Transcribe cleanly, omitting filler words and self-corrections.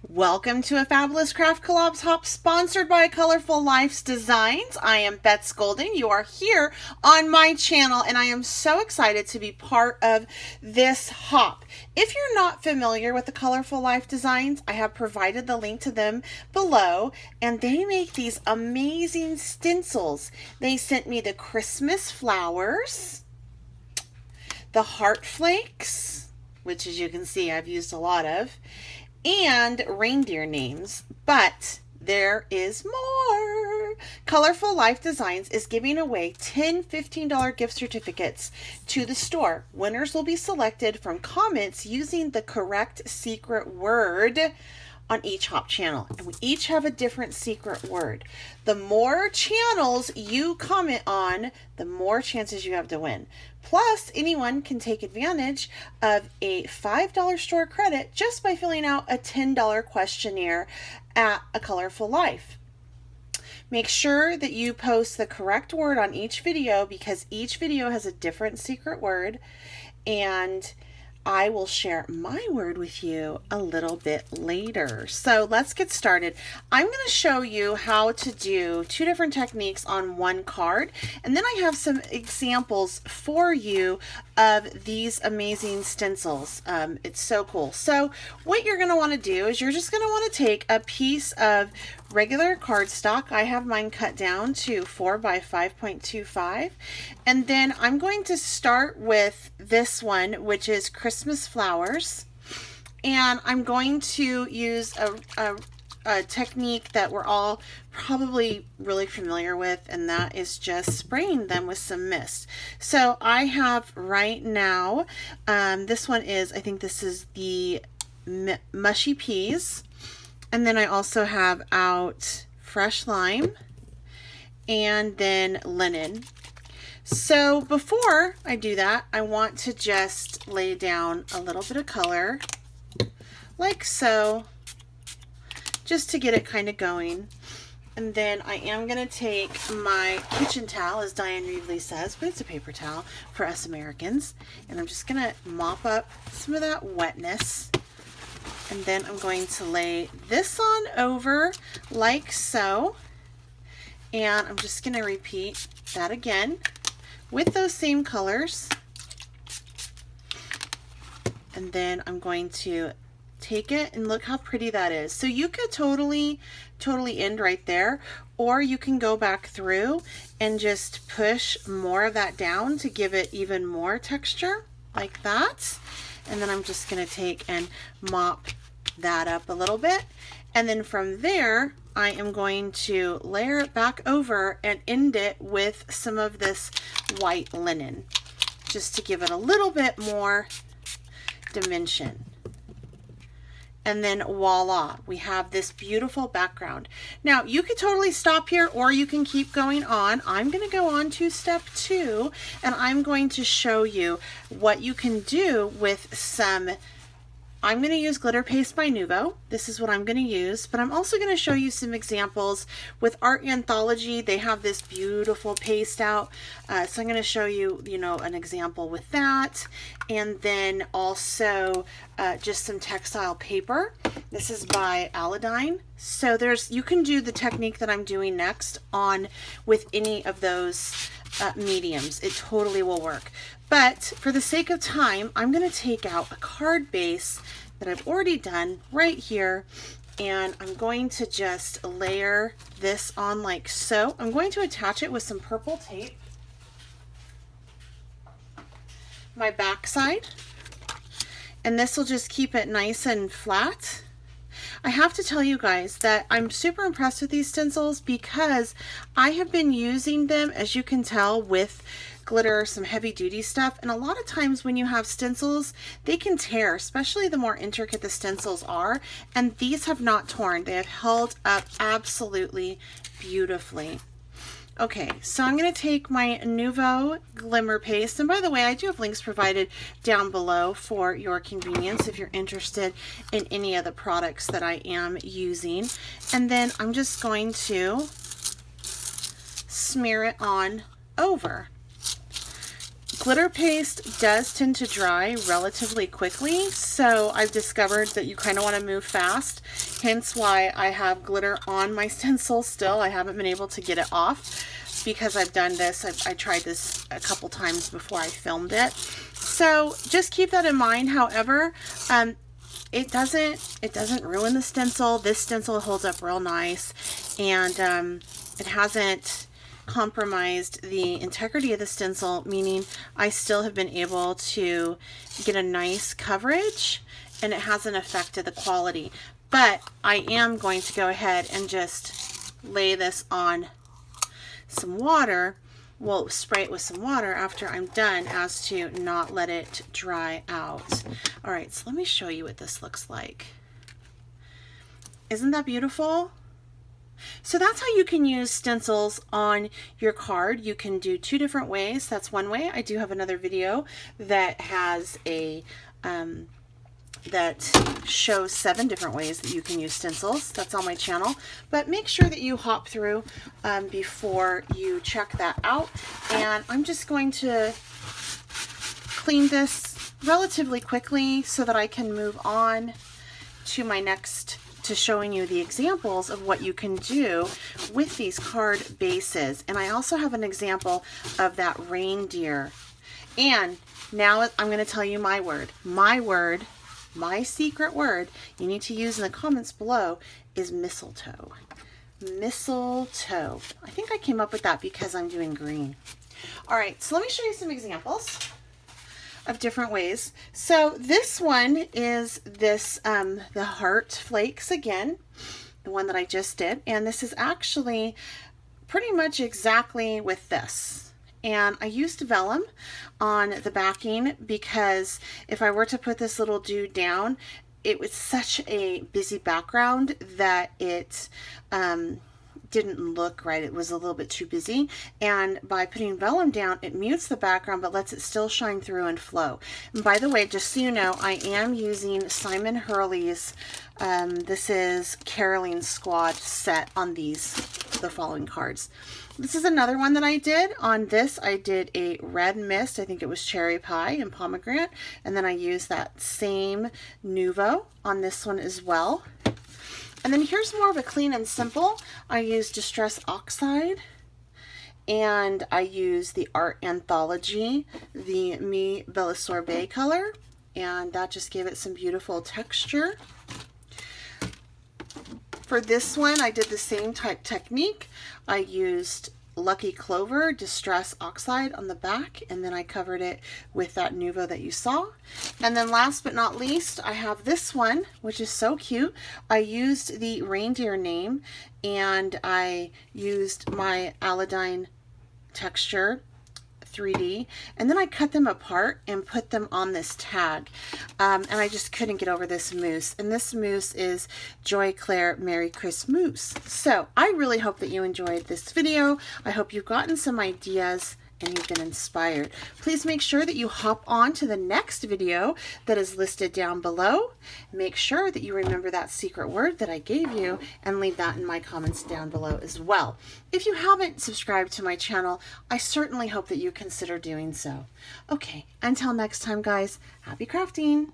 Welcome to a Fabulous Craft Collabs Hop sponsored by Colorful Life's Designs. I am Beth Golden. You are here on my channel and I am so excited to be part of this hop. If you're not familiar with the Colorful Life Designs, I have provided the link to them below, and they make these amazing stencils. They sent me the Christmas flowers, the heart flakes, which as you can see I've used a lot of, and reindeer names, but there is more. Colorful Life Designs is giving away 10 $15 gift certificates to the store. Winners will be selected from comments using the correct secret word on each hop channel, and we each have a different secret word. The more channels you comment on, the more chances you have to win. Plus, anyone can take advantage of a $5 store credit just by filling out a $10 questionnaire at A Colorful Life. Make sure that you post the correct word on each video because each video has a different secret word, and I will share my word with you a little bit later. So let's get started. I'm going to show you how to do two different techniques on one card, and then I have some examples for you of these amazing stencils. It's so cool. So what you're going to want to do is you're just going to want to take a piece of regular cardstock. I have mine cut down to 4 by 5.25, and then I'm going to start with this one, which is Christmas flowers, and I'm going to use a technique that we're all probably really familiar with, and that is just spraying them with some mist. So I have right now, this one is, I think this is the mushy peas. And then I also have out fresh lime and then linen. So before I do that, I want to just lay down a little bit of color like so, just to get it kind of going. And then I am going to take my kitchen towel, as Diane Reevely says, but it's a paper towel for us Americans. And I'm just going to mop up some of that wetness. And then I'm going to lay this on over like so. And I'm just going to repeat that again with those same colors. And then I'm going to take it and look how pretty that is. So you could totally end right there, or you can go back through and just push more of that down to give it even more texture like that. And then I'm just going to take and mop that up a little bit, and then from there I am going to layer it back over and end it with some of this white linen just to give it a little bit more dimension. And then voila, we have this beautiful background. Now you could totally stop here, or you can keep going on. I'm going to go on to step 2, and I'm going to show you what you can do with some, I'm going to use glitter paste by Nuvo. This is what I'm going to use, but I'm also going to show you some examples with Art Anthology. They have this beautiful paste out. So I'm going to show you, an example with that. And then also just some textile paper. This is by Aladdin. So you can do the technique that I'm doing next on with any of those mediums. It totally will work. But for the sake of time, I'm going to take out a card base that I've already done right here, and I'm going to just layer this on like so. I'm going to attach it with some purple tape, my back side, and this will just keep it nice and flat. I have to tell you guys that I'm super impressed with these stencils because I have been using them, as you can tell, with glitter, some heavy duty stuff, and a lot of times when you have stencils, they can tear, especially the more intricate the stencils are, and these have not torn. They have held up absolutely beautifully. Okay, so I'm going to take my Nuvo Glimmer Paste, and by the way, I do have links provided down below for your convenience if you're interested in any of the products that I am using. And then I'm just going to smear it on over. Glitter paste does tend to dry relatively quickly, so I've discovered that you kind of want to move fast, hence why I have glitter on my stencil still. I haven't been able to get it off because I've done this. I tried this a couple times before I filmed it. So just keep that in mind. However, it doesn't ruin the stencil. This stencil holds up real nice, and it hasn't compromised the integrity of the stencil, meaning I still have been able to get a nice coverage, and it hasn't affected the quality. But I am going to go ahead and just lay this on some water. We'll spray it with some water after I'm done, as to not let it dry out. All right, so let me show you what this looks like. Isn't that beautiful? So that's how you can use stencils on your card. You can do two different ways. That's one way. I do have another video that has a that shows 7 different ways that you can use stencils. That's on my channel, but make sure that you hop through before you check that out. And I'm just going to clean this relatively quickly so that I can move on to my next, to showing you the examples of what you can do with these card bases. And I also have an example of that reindeer. And now I'm going to tell you my word. My secret word you need to use in the comments below is mistletoe. Mistletoe. I think I came up with that because I'm doing green. All right, so let me show you some examples of different ways. So this one is this, the heart flakes again, the one that I just did. And this is actually pretty much exactly with this. And I used vellum on the backing because if I were to put this little dude down, it was such a busy background that it didn't look right. It was a little bit too busy. And by putting vellum down, it mutes the background but lets it still shine through and flow. And by the way, just so you know, I am using Simon Hurley's, this is Caroline Squad set on these, the following cards. This is another one that I did. On this, I did a red mist. I think it was cherry pie and pomegranate. And then I used that same Nuvo on this one as well. And then here's more of a clean and simple. I used Distress Oxide. And I used the Art Anthology, the Mi Bella Sorbet color. And that just gave it some beautiful texture. For this one, I did the same type technique. I used Lucky Clover Distress Oxide on the back, and then I covered it with that Nuvo that you saw. And then last but not least, I have this one, which is so cute. I used the reindeer name, and I used my Aladdin texture 3D, and then I cut them apart and put them on this tag, and I just couldn't get over this mousse. And this mousse is Joy Claire Merry Christmas. So I really hope that you enjoyed this video. I hope you've gotten some ideas and you've been inspired. Please make sure that you hop on to the next video that is listed down below. Make sure that you remember that secret word that I gave you and leave that in my comments down below as well. If you haven't subscribed to my channel, I certainly hope that you consider doing so. Okay, until next time guys, happy crafting!